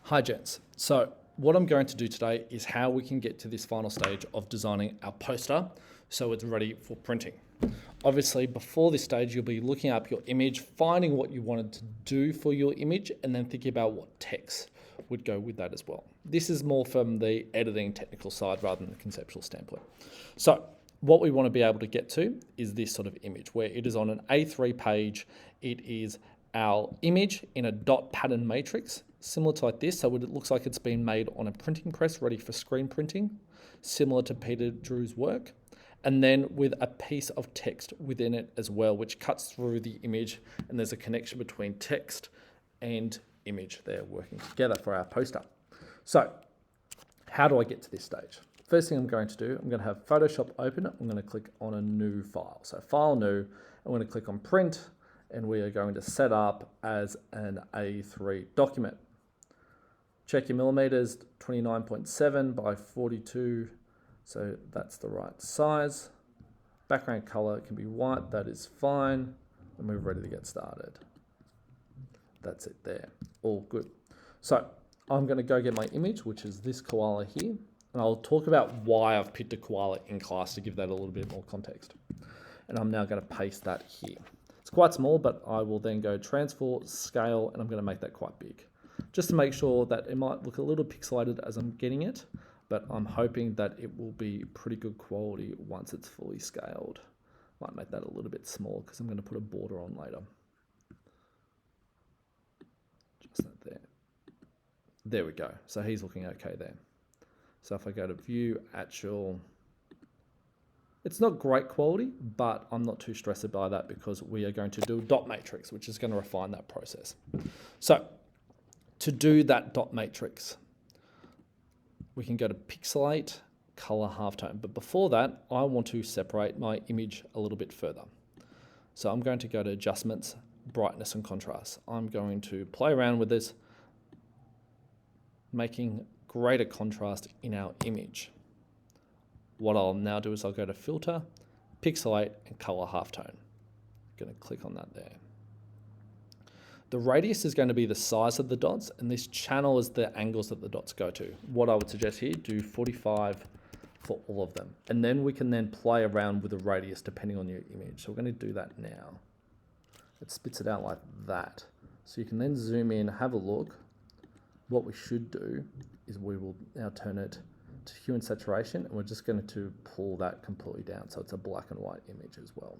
Hi gents. So what I'm going to do today is how we can get to this final stage of designing our poster so it's ready for printing. Obviously before this stage you'll be looking up your image, finding what you wanted to do for your image and then thinking about what text would go with that as well. This is more from the editing technical side rather than the conceptual standpoint. So what we want to be able to get to is this sort of image where it is on an A3 page. It is our image in a dot pattern matrix, similar to like this. So it looks like it's been made on a printing press, ready for screen printing, similar to Peter Drew's work. And then with a piece of text within it as well, which cuts through the image, and there's a connection between text and image. They're working together for our poster. So how do I get to this stage? First thing I'm going to do, I'm going to have Photoshop open. I'm going to click on a new file. So file new, I'm going to click on print, and we are going to set up as an A3 document. Check your millimeters, 29.7 by 42. So that's the right size. Background color can be white, that is fine. And we're ready to get started. That's it there, all good. So I'm gonna go get my image, which is this koala here. And I'll talk about why I've picked a koala in class to give that a little bit more context. And I'm now gonna paste that here. It's quite small, but I will then go transform, scale, and I'm gonna make that quite big. Just to make sure that it might look a little pixelated as I'm getting it, but I'm hoping that it will be pretty good quality once it's fully scaled. Might make that a little bit small because I'm gonna put a border on later. Just that there. There we go. So he's looking okay there. So if I go to view actual, it's not great quality, but I'm not too stressed by that because we are going to do a dot matrix, which is going to refine that process. So to do that dot matrix, we can go to pixelate, color halftone. But before that, I want to separate my image a little bit further. So I'm going to go to adjustments, brightness and contrast. I'm going to play around with this, making greater contrast in our image. What I'll now do is I'll go to filter, pixelate and color halftone. I'm going to click on that there. The radius is going to be the size of the dots, and this channel is the angles that the dots go to. What I would suggest here, do 45 for all of them. And then we can then play around with the radius depending on your image. So we're going to do that now. It spits it out like that. So you can then zoom in, have a look. What we should do is we will now turn it to hue and saturation, and we're just going to pull that completely down. So it's a black and white image as well.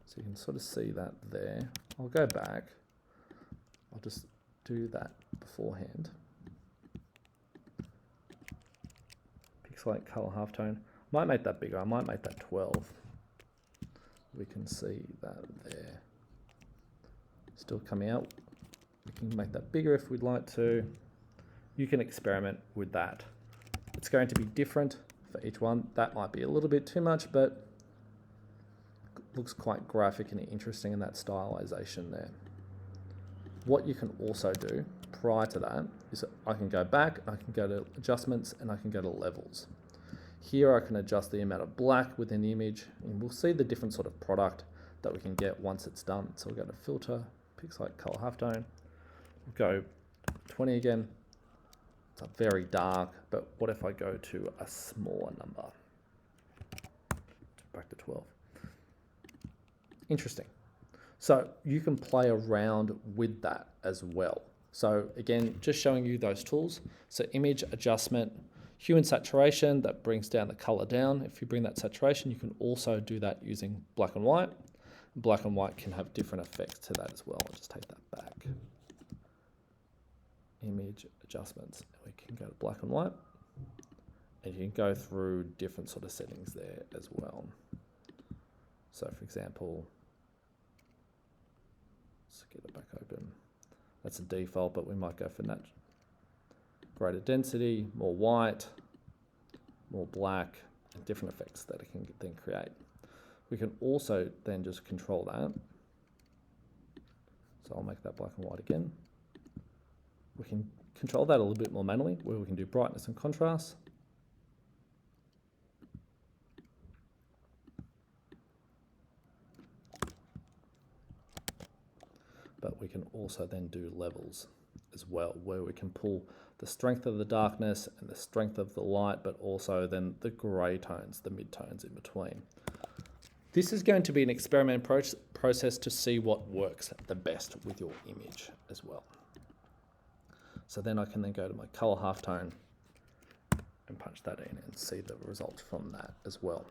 So you can sort of see that there. I'll go back. I'll just do that beforehand. Pixelate, color, halftone. Might make that bigger. I might make that 12. We can see that there. Still coming out. We can make that bigger if we'd like to. You can experiment with that. It's going to be different for each one. That might be a little bit too much, but looks quite graphic and interesting in that stylization there. What you can also do prior to that is I can go back, I can go to adjustments, and I can go to levels. Here I can adjust the amount of black within the image, and we'll see the different sort of product that we can get once it's done. So we'll go to filter, pixelate, color, halftone. We'll go 20 again. It's very dark, but what if I go to a smaller number? Back to 12. Interesting. So you can play around with that as well. So again, just showing you those tools. So image adjustment, hue and saturation, that brings down the color down. If you bring that saturation, you can also do that using black and white. Black and white can have different effects to that as well. I'll just take that back. Image adjustments. We can go to black and white. And you can go through different sort of settings there as well. So for example, let's get it back open. That's a default, but we might go for greater density, more white, more black, and different effects that it can then create. We can also then just control that. So I'll make that black and white again. We can control that a little bit more manually, where we can do brightness and contrast. but we can also then do levels as well, where we can pull the strength of the darkness and the strength of the light, but also then the grey tones, the mid-tones in between. This is going to be an experiment process to see what works the best with your image as well. So then I can then go to my color halftone and punch that in and see the results from that as well.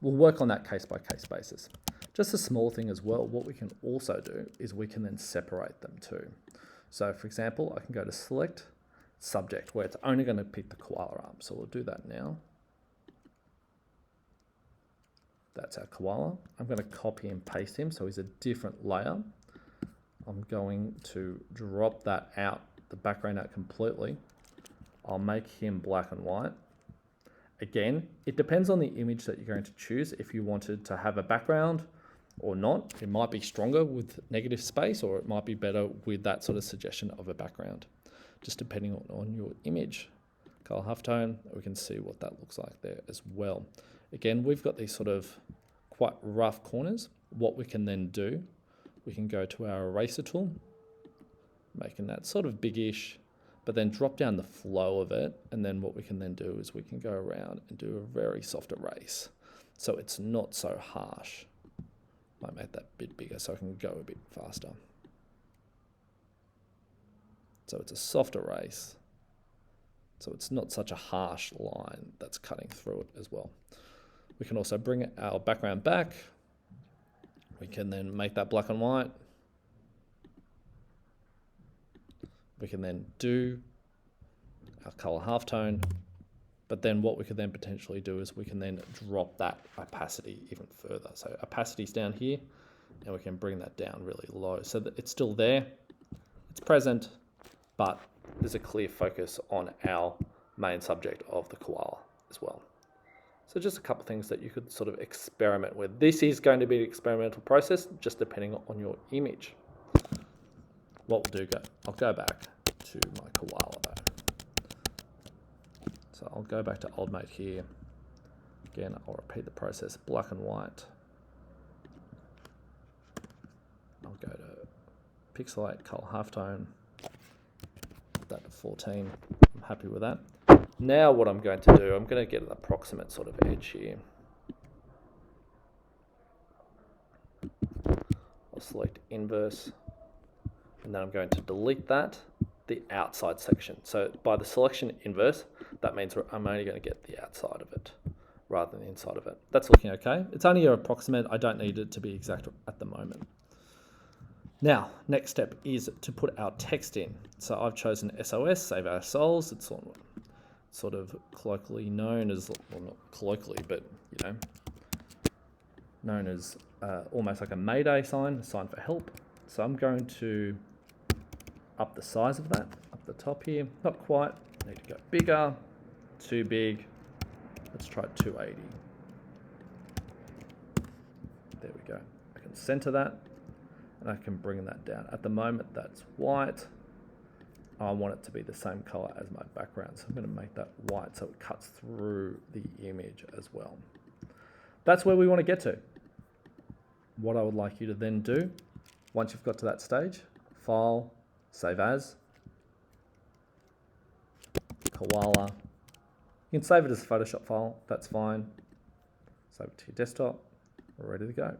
We'll work on that case by case basis. Just a small thing as well, what we can also do is we can then separate them too. So for example, I can go to select subject where it's only going to pick the koala up. So we'll do that now. That's our koala. I'm going to copy and paste him so he's a different layer. I'm going to drop that out, the background out completely. I'll make him black and white. Again, it depends on the image that you're going to choose. If you wanted to have a background or not, it might be stronger with negative space, or it might be better with that sort of suggestion of a background, just depending on your image. Color halftone, we can see what that looks like there as well. Again, we've got these sort of quite rough corners. What we can then do, we can go to our eraser tool, making that sort of biggish, but then drop down the flow of it. And then what we can then do is we can go around and do a very soft erase. So it's not so harsh. Might make that a bit bigger so I can go a bit faster. So it's a soft erase. So it's not such a harsh line that's cutting through it as well. We can also bring our background back. We can then make that black and white. We can then do our color halftone, but then what we could then potentially do is we can then drop that opacity even further. So opacity's down here, and we can bring that down really low so that it's still there, it's present, but there's a clear focus on our main subject of the koala as well. So just a couple of things that you could sort of experiment with. This is going to be an experimental process, just depending on your image. What we'll do, I'll go back to my koala though. So I'll go back to old mate here. Again, I'll repeat the process, black and white. I'll go to pixelate, color halftone, put that to 14. I'm happy with that. Now what I'm going to do, I'm going to get an approximate sort of edge here. I'll select inverse, and then I'm going to delete that, the outside section. So by the selection inverse, that means I'm only going to get the outside of it rather than the inside of it. That's looking okay. It's only an approximate. I don't need it to be exact at the moment. Now, next step is to put our text in. So I've chosen SOS, Save Our Souls. It's sort of colloquially known as, well, not colloquially, but you know, known as almost like a Mayday sign, a sign for help. So I'm going to up the size of that, up the top here. Not quite, need to go bigger, too big. Let's try 280. There we go. I can center that and I can bring that down. At the moment, that's white. I want it to be the same color as my background. So I'm going to make that white so it cuts through the image as well. That's where we want to get to. What I would like you to then do, once you've got to that stage, File, Save As, Koala. You can save it as a Photoshop file, that's fine. Save it to your desktop, we're ready to go.